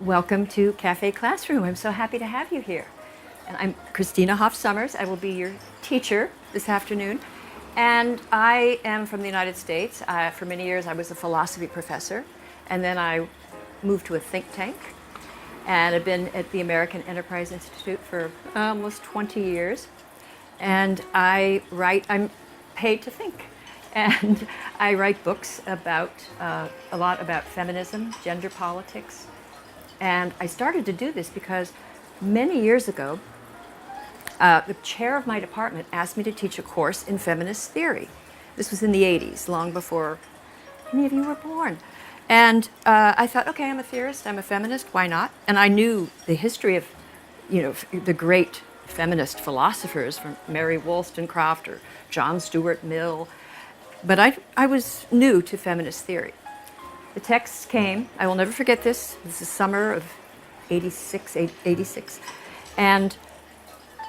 Welcome to Cafe Classroom. I'm so happy to have you here. And I'm Christina Hoff Sommers. I will be your teacher this afternoon. And I am from the United States. For many years, I was a philosophy professor. And then I moved to a think tank. And I've been at the American Enterprise Institute for almost 20 years. And I'm paid to think. And I write books about a lot about feminism, gender politics. And I started to do this because many years ago, the chair of my department asked me to teach a course in feminist theory. This was in the 80s, long before any of you were born. And I thought, okay, I'm a theorist, I'm a feminist, why not? And I knew the history of, the great feminist philosophers from Mary Wollstonecraft or John Stuart Mill. But I was new to feminist theory. The texts came, I will never forget this is the summer of 86, and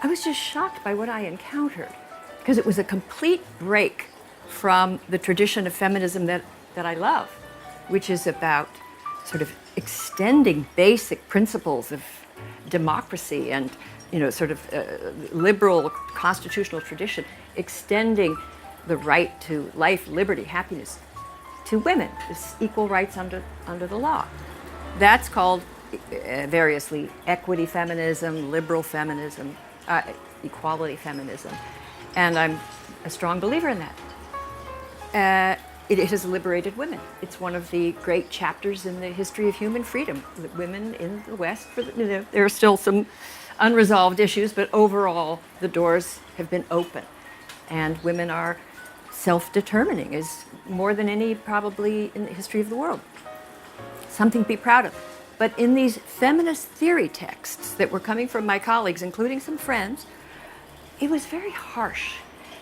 I was just shocked by what I encountered, because it was a complete break from the tradition of feminism that I love, which is about sort of extending basic principles of democracy and liberal constitutional tradition, extending the right to life, liberty, happiness to women, it's equal rights under the law. That's called variously equity feminism, liberal feminism, equality feminism, and I'm a strong believer in that. It has liberated women. It's one of the great chapters in the history of human freedom. That women in the West, there are still some unresolved issues, but overall the doors have been open, and women are self-determining, is more than any probably in the history of the world. Something to be proud of. But in these feminist theory texts that were coming from my colleagues, including some friends, it was very harsh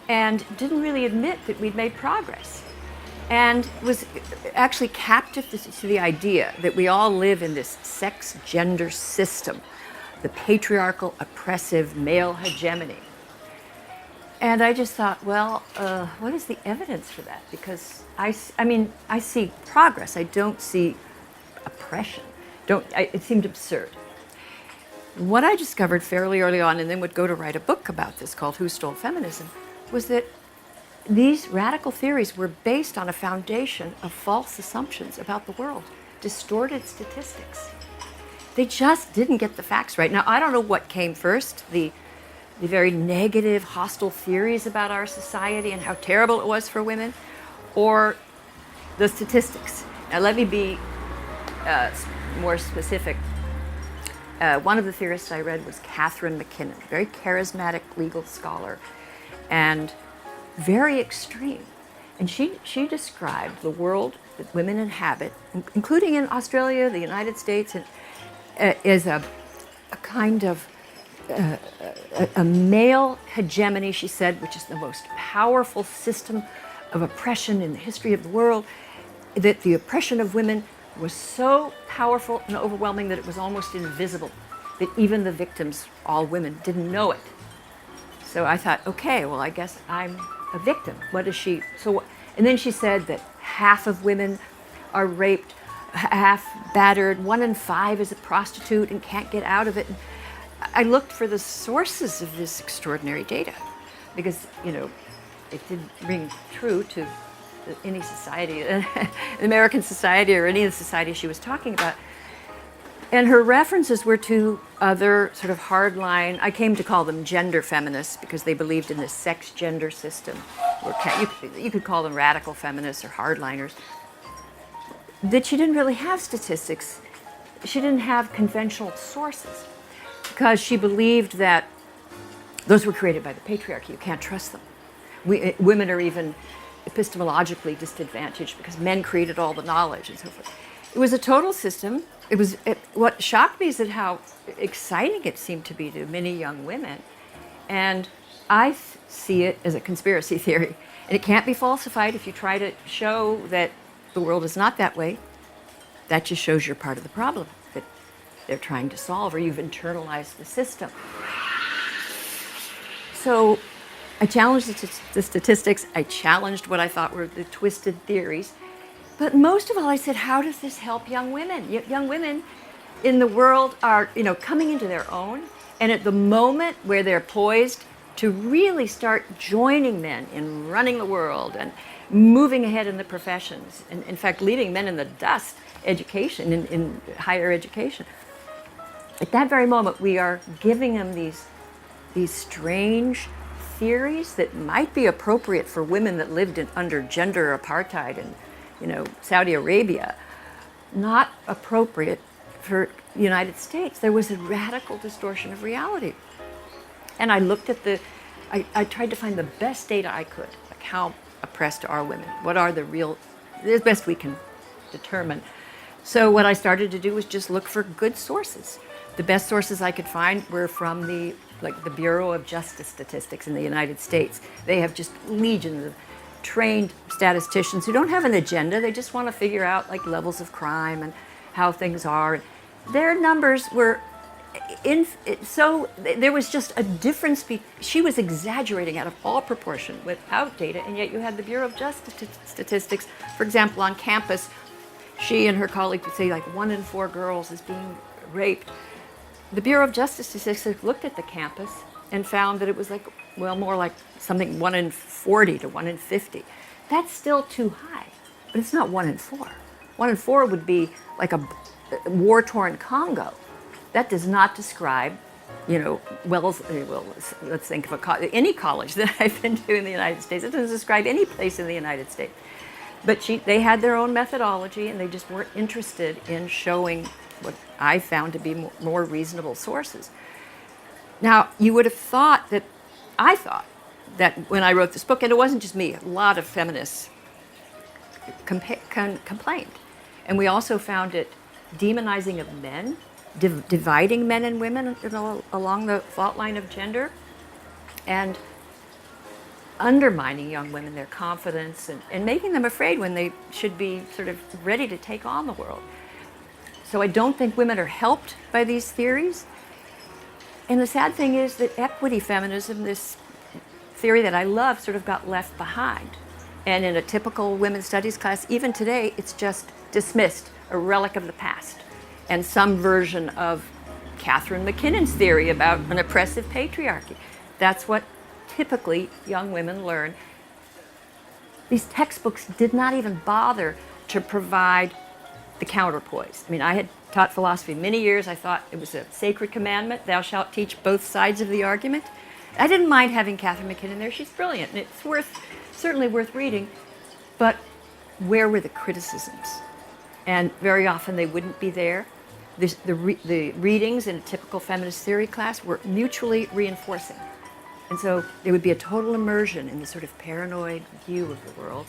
and didn't really admit that we'd made progress, and was actually captive to the idea that we all live in this sex-gender system, the patriarchal, oppressive male hegemony. And I just thought, well, what is the evidence for that? Because I see progress. I don't see oppression. It seemed absurd. What I discovered fairly early on, and then would go to write a book about this called Who Stole Feminism, was that these radical theories were based on a foundation of false assumptions about the world, distorted statistics. They just didn't get the facts right. Now, I don't know what came first, the very negative, hostile theories about our society and how terrible it was for women, or the statistics. Now, let me be more specific. One of the theorists I read was Catherine Mackinnon, very charismatic legal scholar, and very extreme. And she described the world that women inhabit, including in Australia, the United States, as a kind of a male hegemony, she said, which is the most powerful system of oppression in the history of the world, that the oppression of women was so powerful and overwhelming that it was almost invisible, that even the victims, all women, didn't know it. So I thought, okay, well, I guess I'm a victim. What is she? And then she said that half of women are raped, half battered, 1 in 5 is a prostitute and can't get out of it. I looked for the sources of this extraordinary data, because it didn't ring true to any society, American society, or any of the society she was talking about. And her references were to other sort of hardline, I came to call them gender feminists, because they believed in this sex-gender system. Or you could call them radical feminists or hardliners. That she didn't really have statistics. She didn't have conventional sources, because she believed that those were created by the patriarchy. You can't trust them. Women are even epistemologically disadvantaged because men created all the knowledge and so forth. It was a total system. What shocked me is that how exciting it seemed to be to many young women. And I see it as a conspiracy theory. And it can't be falsified. If you try to show that the world is not that way, that just shows you're part of the problem that they're trying to solve, or you've internalized the system. So I challenged the statistics. I challenged what I thought were the twisted theories. But most of all, I said, how does this help young women? Young women in the world are, coming into their own, and at the moment where they're poised to really start joining men in running the world and moving ahead in the professions, and in fact leaving men in the dust, education, in higher education. At that very moment, we are giving them these strange theories that might be appropriate for women that lived under gender apartheid in, Saudi Arabia, not appropriate for the United States. There was a radical distortion of reality. And I looked at I tried to find the best data I could, like how oppressed are women? What are the best we can determine. So what I started to do was just look for good sources. The best sources I could find were from the Bureau of Justice Statistics in the United States. They have just legions of trained statisticians who don't have an agenda. They just want to figure out levels of crime and how things are. Their numbers were so there was just a difference. She was exaggerating out of all proportion without data, and yet you had the Bureau of Justice Statistics, for example, on campus. She and her colleague would say 1 in 4 girls is being raped. The Bureau of Justice Statistics looked at the campus and found that it was more like something 1 in 40 to 1 in 50. That's still too high, but it's not 1 in 4. 1 in 4 would be like a war-torn Congo. That does not describe, let's think of any college that I've been to in the United States. It doesn't describe any place in the United States. But they had their own methodology, and they just weren't interested in showing what I found to be more reasonable sources. Now, you would have thought that, I thought that when I wrote this book, and it wasn't just me, a lot of feminists complained. And we also found it demonizing of men, dividing men and women along the fault line of gender, and undermining young women, their confidence, and making them afraid when they should be sort of ready to take on the world. So I don't think women are helped by these theories. And the sad thing is that equity feminism, this theory that I love, sort of got left behind. And in a typical women's studies class, even today, it's just dismissed, a relic of the past. And some version of Catherine Mackinnon's theory about an oppressive patriarchy. That's what typically young women learn. These textbooks did not even bother to provide the counterpoise. I mean, I had taught philosophy many years. I thought it was a sacred commandment, thou shalt teach both sides of the argument. I didn't mind having Catherine Mackinnon there. She's brilliant, and it's certainly worth reading. But where were the criticisms? And very often they wouldn't be there. The readings in a typical feminist theory class were mutually reinforcing. And so there would be a total immersion in this sort of paranoid view of the world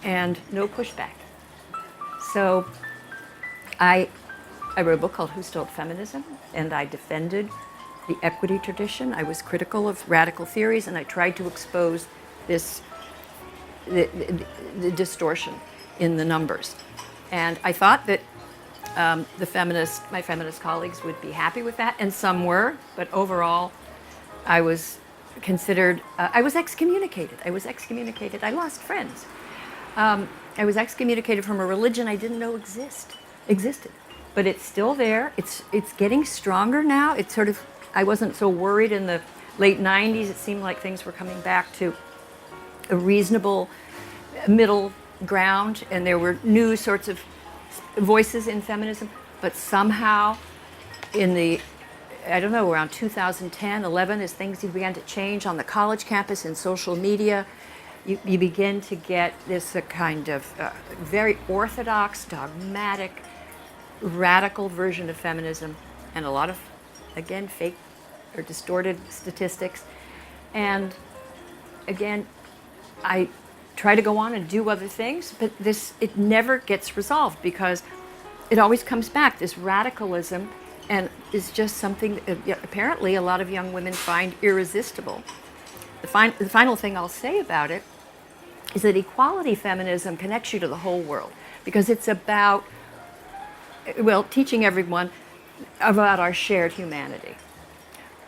and no pushback. So I wrote a book called Who Stole Feminism, and I defended the equity tradition. I was critical of radical theories, and I tried to expose the distortion in the numbers. And I thought that my feminist colleagues would be happy with that, and some were, but overall I was considered, I was excommunicated. I lost friends. I was excommunicated from a religion I didn't know existed. But it's still there. It's getting stronger now. It's sort of, I wasn't so worried in the late 90s. It seemed like things were coming back to a reasonable middle ground, and there were new sorts of voices in feminism. But somehow around 2010, 11, as things began to change on the college campus and social media, you begin to get this kind of very orthodox, dogmatic, radical version of feminism, and a lot of, again, fake or distorted statistics. And again, I try to go on and do other things, but it never gets resolved because it always comes back, this radicalism, and is just something that apparently a lot of young women find irresistible. The final thing I'll say about it is that equality feminism connects you to the whole world, because it's about, teaching everyone about our shared humanity.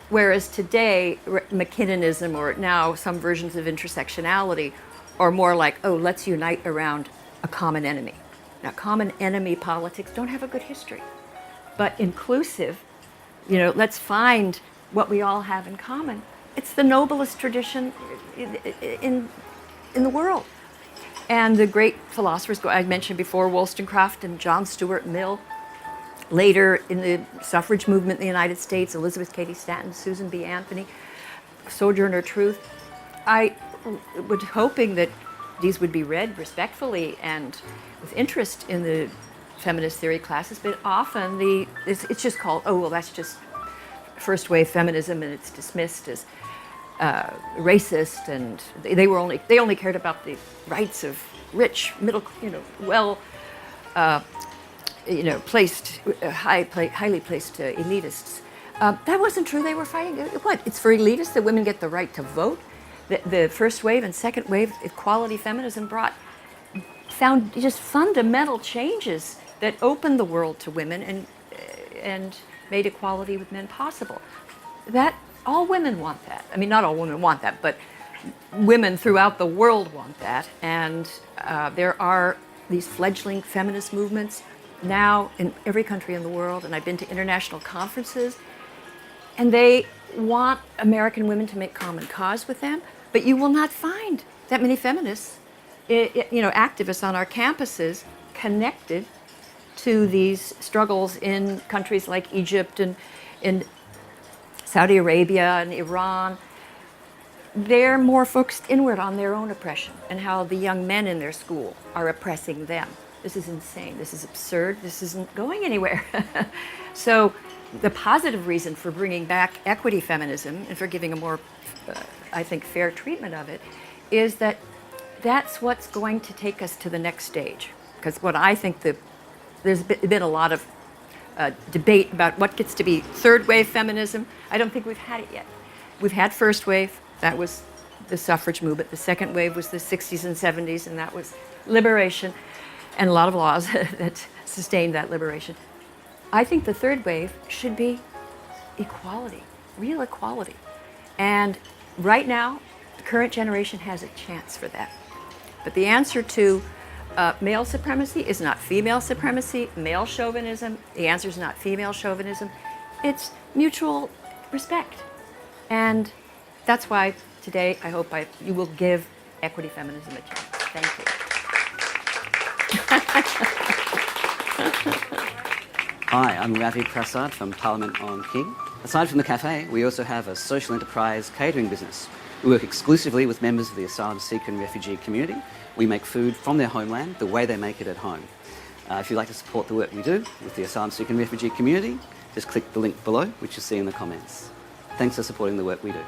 Whereas today, Mackinnonism, or now some versions of intersectionality, are more like, let's unite around a common enemy. Now, common enemy politics don't have a good history. but inclusive. You know, let's find what we all have in common. It's the noblest tradition in the world. And the great philosophers, I mentioned before, Wollstonecraft and John Stuart Mill. Later in the suffrage movement in the United States, Elizabeth Cady Stanton, Susan B. Anthony, Sojourner Truth. I was hoping that these would be read respectfully and with interest in the feminist theory classes, but often it's just called, oh, well, that's just first wave feminism, and it's dismissed as racist, and they only cared about the rights of rich, middle, well, placed, highly placed elitists. That wasn't true. They were fighting. What? It's for elitists that women get the right to vote. The first wave and second wave equality feminism found just fundamental changes that opened the world to women and made equality with men possible. That all women want that. I mean, not all women want that, but women throughout the world want that. And there are these fledgling feminist movements now in every country in the world. And I've been to international conferences, and they want American women to make common cause with them. But you will not find that many feminists, activists on our campuses connected to these struggles in countries like Egypt and in Saudi Arabia and Iran. They're more focused inward on their own oppression and how the young men in their school are oppressing them. This is insane. This is absurd. This isn't going anywhere. So the positive reason for bringing back equity feminism and for giving a more, I think, fair treatment of it is that that's what's going to take us to the next stage. Because what I think there's been a lot of debate about what gets to be third wave feminism. I don't think we've had it yet. We've had first wave. That was the suffrage movement. The second wave was the 60s and 70s, and that was liberation and a lot of laws that sustained that liberation. I think the third wave should be equality, real equality. And right now, the current generation has a chance for that. But the answer to male supremacy is not female supremacy, male chauvinism. The answer is not female chauvinism. It's mutual respect. And that's why today I hope you will give equity feminism a chance. Thank you. Hi, I'm Ravi Prasad from Parliament on King. Aside from the cafe, we also have a social enterprise catering business. We work exclusively with members of the asylum seeker and refugee community. We make food from their homeland the way they make it at home. If you'd like to support the work we do with the asylum seeker and refugee community, just click the link below, which you'll see in the comments. Thanks for supporting the work we do.